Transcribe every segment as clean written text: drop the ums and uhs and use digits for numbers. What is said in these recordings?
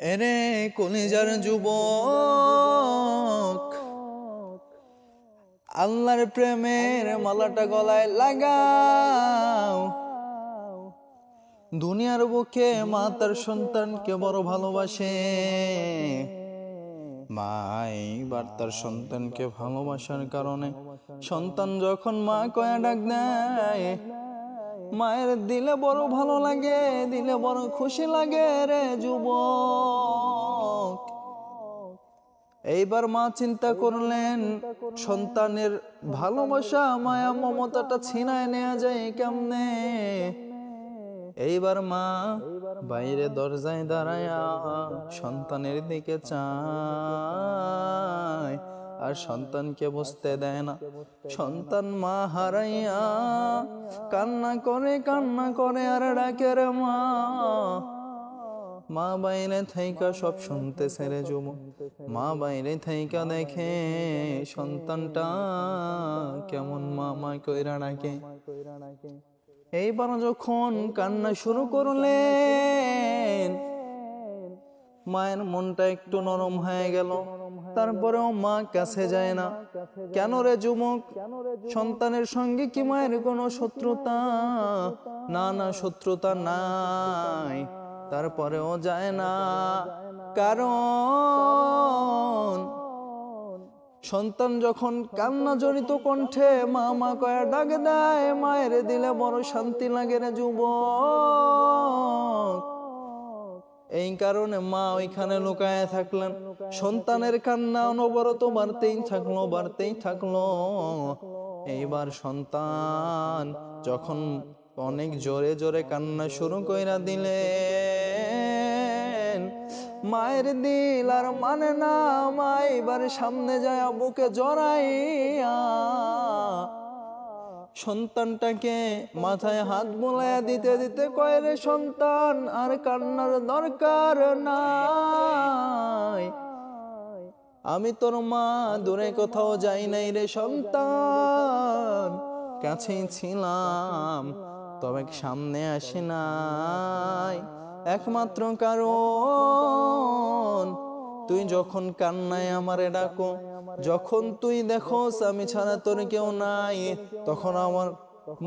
এরে কলিজার যুবক, আল্লাহর প্রেমের মালাটা গলায় লাগাও। দুনিয়ার বুকে মা তার সন্তানকে বড় ভালোবাসে। মাই বার তার সন্তানকে ভালোবাসার কারণে সন্তান যখন মা কয়া ডাক দেয়, মায়ের দিলে বড় ভালো লাগে, দিলে বড় খুশি লাগে রে যুবক। এইবার মা চিন্তা করলেন, সন্তানের ভালোবাসা মায়া মমতাটা ছিনায় নেওয়া যায় কেমনে। এইবার মা বাইরে দরজায় দাঁড়ায়া সন্তানের দিকে চায়, আর সন্তানকে বসতে দেয় না। সন্তান মা হারাইয়া কান্না করে আর ডাকে রে মা। মা বাইরে থাইকা সব শুনতেছে রে যুবক। মা বাইরে থাইকা দেখে সন্তানটা কেমন মা কইরা ডাকে। এইবার যখন কান্না শুরু করলেন, মায়ের মনটা একটু নরম হয়ে গেল। তারপরেও মা কাছে যায় না। কেন রে যুবক? সন্তানের সঙ্গে কি মায়ের কোনো শত্রুতা? না, শত্রুতা নাই। তারপরেও যায় না, কারণ সন্তান যখন কান্না জড়িত কণ্ঠে মা কয়া ডাক দেয়, মায়ের দিলে বড় শান্তি লাগে রে যুবক। এই কারণে মা ওইখানে লুকায় থাকলেন। সন্তানের কান্না অনবরত বাড়তেই থাকলো। এইবার সন্তান যখন অনেক জোরে জোরে কান্না শুরু কইরা দিলেন, মায়ের দিল আর মানে না। মা এবার সামনে যায় বুকে জড়াইয়া সন্তানটাকে মাথায় হাত বুলাইয়া দিতে দিতে কয়, রে সন্তান, আর কান্নার দরকার নাই। আমি তোর মা, দূরে কোথাও যাই নাই রে সন্তান, কাছেই ছিলাম, তবে সামনে আসি নাই। একমাত্র কারণ তুই যখন কান্নায় আমারে ডাকো, যখন তুই দেখোস আমি ছাড়া তোর কেউ নাই, তখন আমার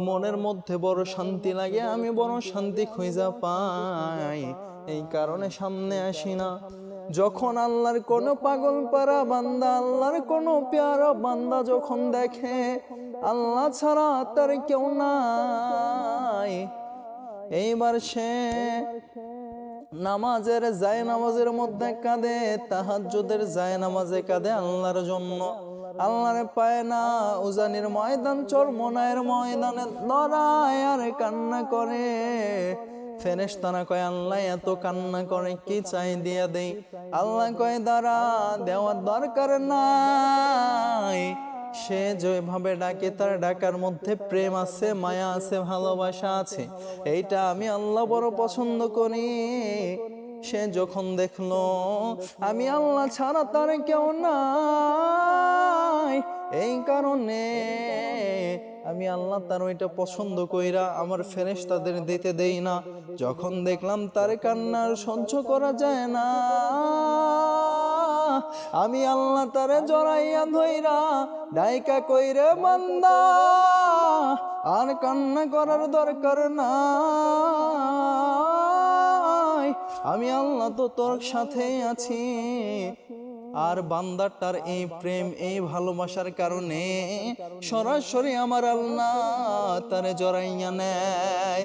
মনের মধ্যে বড় শান্তি লাগে, আমি বড় শান্তি খুঁজা পাই। এই কারণে সামনে আসি না। যখন আল্লাহর কোনো পাগল পারা বান্দা, আল্লাহর কোনো প্যারা বান্দা যখন দেখে আল্লাহ ছাড়া তার কেউ নাই, এইবার সে নামাজের জায়নামাজের মধ্যে কাঁদে, তাহাজ্জুদের জায়নামাজে কাঁদে আল্লাহর জন্য। আল্লাহরে পায় না, উজানির ময়দান চরমনায়ের ময়দানে লড়ায় আর কান্না করে। ফেরেশতারা কয়, আল্লাহ এত কান্না করে, কি চাই দিয়া দেই? আল্লাহ কয়, দাঁড়া, দেওয়ার দরকার নাই। সে যেভাবে ডাকে তার ডাকার মধ্যে প্রেম আছে, মায়া আছে, ভালোবাসা আছে। এইটা আমি আল্লাহ বড় পছন্দ করি। সে যখন দেখলো আমি আল্লাহ ছাড়া তার কেউ নাই, এই কারণে আমি আল্লাহ তার ওইটা পছন্দ কইরা আমার ফেরেশতাদের দিতে দেই না। যখন দেখলাম তার কান্নার সহ্য করা যায় না, আমি আল্লাহ তারে জড়াইয়া ধইরা ডাইকা কইরে, বান্দা, আর কান্না করার দরকার নাই, আমি আল্লাহ তো তোর সাথেই আছি। আর বান্দাটার এই প্রেম, এই ভালোবাসার কারণে সরাসরি আমার আল্লাহ তারে জড়াইয়া নেয়।